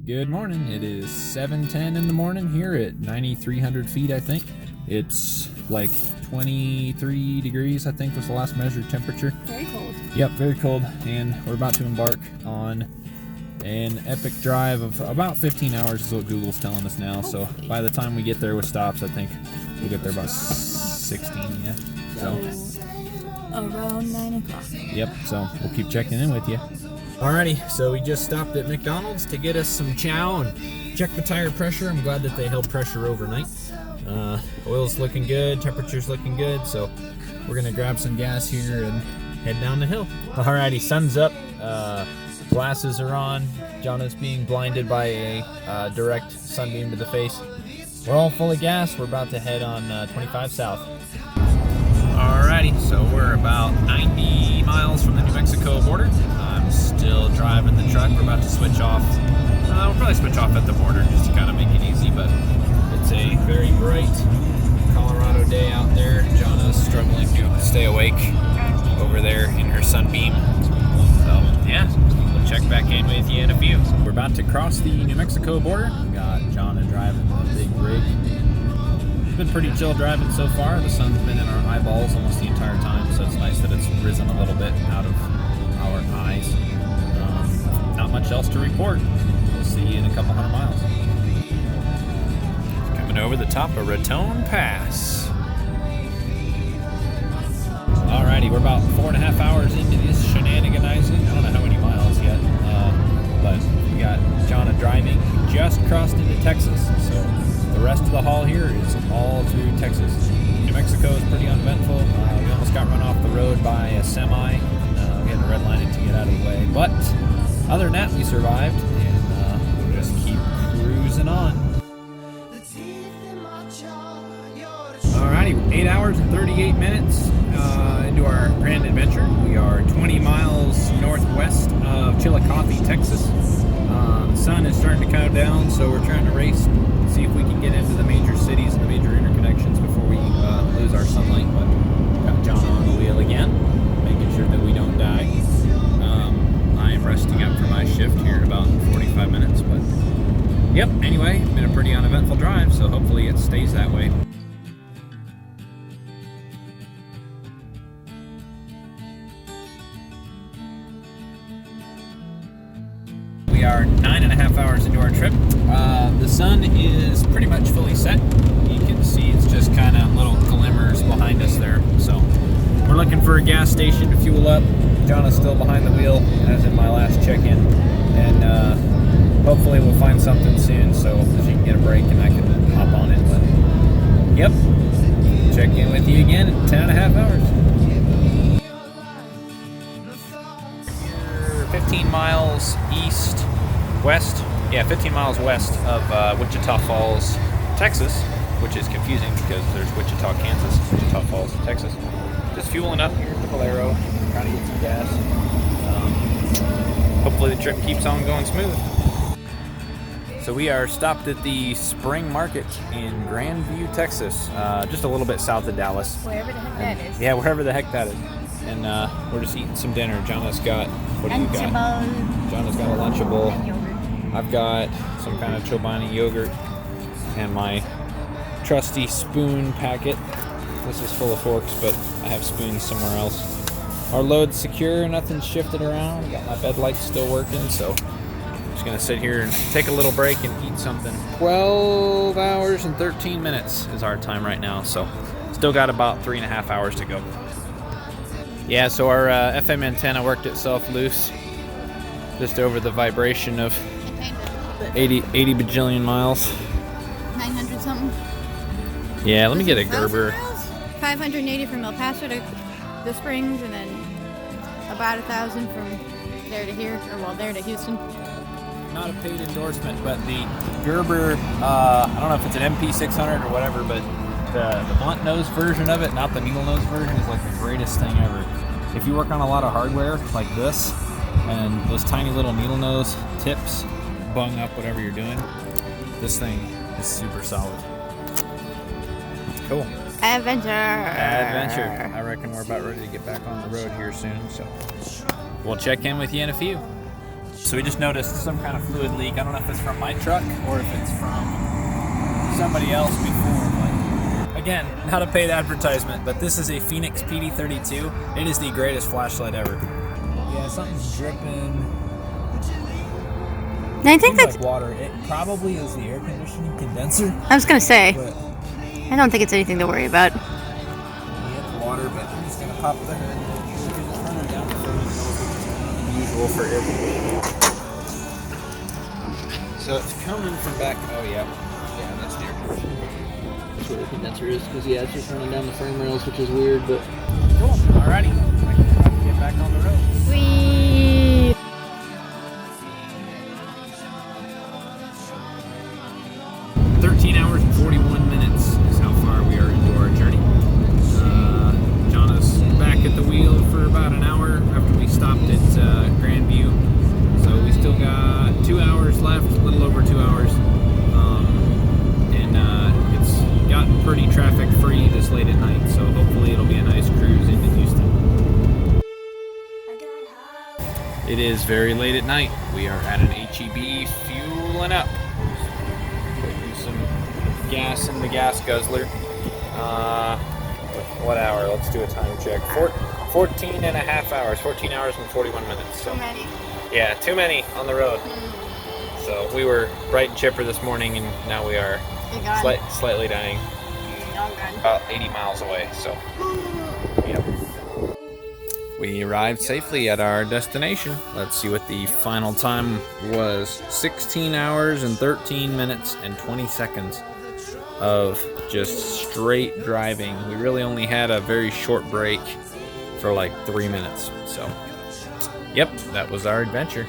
Good morning. It is 7:10 in the morning here at 9,300 feet, I think. It's like 23 degrees, I think was the last measured temperature. Very cold. Yep, very cold. And we're about to embark on an epic drive of about 15 hours is what Google's telling us now. Hopefully. So by the time we get there with stops, I think we'll get there about 16, yeah. So around 9 o'clock. yep, so we'll keep checking in with you. Alrighty, so we just stopped at McDonald's to get us some chow and check the tire pressure. I'm glad that they held pressure overnight. Oil's looking good, temperature's looking good, so we're gonna grab some gas here and head down the hill. Alrighty, sun's up, glasses are on. Jonna's being blinded by a direct sunbeam to the face. We're all full of gas. We're about to head on 25 south. Alrighty, so we're about 90 miles from the New Mexico border. I'm still driving the truck. We're about to switch off. We'll probably switch off at the border just to kind of make it easy, but it's a very bright Colorado day out there. Jonna's struggling to stay awake over there in her sunbeam. So, yeah, we'll check back in with you in a few. We're about to cross the New Mexico border. We got Jonna driving the big rig. It's been pretty chill driving so far. The sun's been in our eyeballs almost the entire time, so it's nice that it's risen a little bit out of our eyes. Not much else to report. We'll see you in a couple hundred miles. Coming over the top of Raton Pass. Alrighty, we're about 4.5 hours into this shenaniganizing. I don't know how many miles yet, but we got Jonna driving. We just crossed into Texas, so the rest of the haul here is all through Texas. New Mexico is pretty uneventful. We almost got run off the road by a semi. We had to redline it to get out of the way, but other than that, we survived, and we'll just keep cruising on. Alrighty, we're 8 hours and 38 minutes into our grand adventure. We are 20 miles northwest of Chillicothe, Texas. The sun is starting to count down, so we're trying to race, see if we can get into the major cities and the major interconnections before we lose our sunlight. But got Jonna on the wheel again, making sure that we don't die. I am resting up for my shift here in about 45 minutes, but yep, anyway, been a pretty uneventful drive, so hopefully it stays that way. We are 9.5 hours into our trip. The sun is pretty much fully set. You can see it's just kind of little glimmers behind us there. So we're looking for a gas station to fuel up. Jonna's still behind the wheel, as in my last check-in. And hopefully we'll find something soon so she can get a break and I can hop on it. But yep, check in with you again in 10.5 hours. 15 miles west, 15 miles west of Wichita Falls, Texas, which is confusing because there's Wichita, Kansas, Wichita Falls, Texas. Just fueling up here at the Valero, trying to get some gas. Hopefully the trip keeps on going smooth. So we are stopped at the Spring Market in Grandview, Texas, just a little bit south of Dallas. Wherever the heck that is. Yeah, wherever the heck that is. And we're just eating some dinner. Jonna's got, what do you got? Jonna's got a Lunchable. I've got some kind of Chobani yogurt and my trusty spoon packet. This is full of forks, but I have spoons somewhere else. Our load's secure, nothing's shifted around. I got my bed lights still working, so I'm just gonna sit here and take a little break and eat something. 12 hours and 13 minutes is our time right now, so still got about 3.5 hours to go. Yeah, so our FM antenna worked itself loose just over the vibration of 80 bajillion miles. 900 something. Yeah, let me get a Gerber. 580 from El Paso to the Springs, and then about 1,000 from there to here, or well, there to Houston. Not a paid endorsement, but the Gerber, I don't know if it's an MP600 or whatever, but the blunt nose version of it, not the needle nose version, is like the greatest thing ever. If you work on a lot of hardware like this, and those tiny little needle nose tips bung up whatever you're doing, this thing is super solid. Cool. Adventure. I reckon we're about ready to get back on the road here soon, so we'll check in with you in a few. So we just noticed some kind of fluid leak. I don't know if it's from my truck or if it's from somebody else before, but again, not a paid advertisement, but this is a Phoenix PD32. It is the greatest flashlight ever. Yeah, something's dripping. I think that's like water. It probably is the air conditioning condenser. I was gonna say, But I don't think it's anything to worry about. it's water, but I'm just gonna pop the hood. Just turn it down to usual for air conditioning. So it's coming from back. Oh yeah, that's the air conditioning. That's where the condenser is, because it's just running down the frame rails, which is weird, but cool. Alrighty, get back on the road. Whee! Hours and 41 minutes is how far we are into our journey. Jonna's back at the wheel for about an hour after we stopped at Grandview. So we still got 2 hours left, a little over 2 hours. It's gotten pretty traffic free this late at night, so hopefully it'll be a nice cruise into Houston. It is very late at night. We are at an HEB fueling up. Gas in the gas guzzler. What hour? Let's do a time check. 14 and a half hours. 14 hours and 41 minutes. So. Too many. Yeah, too many on the road. So we were bright and chipper this morning, and now we are slightly dying. About 80 miles away. So, yep. We arrived safely at our destination. Let's see what the final time was. 16 hours and 13 minutes and 20 seconds. Of just straight driving. We really only had a very short break for like 3 minutes. So, yep, that was our adventure.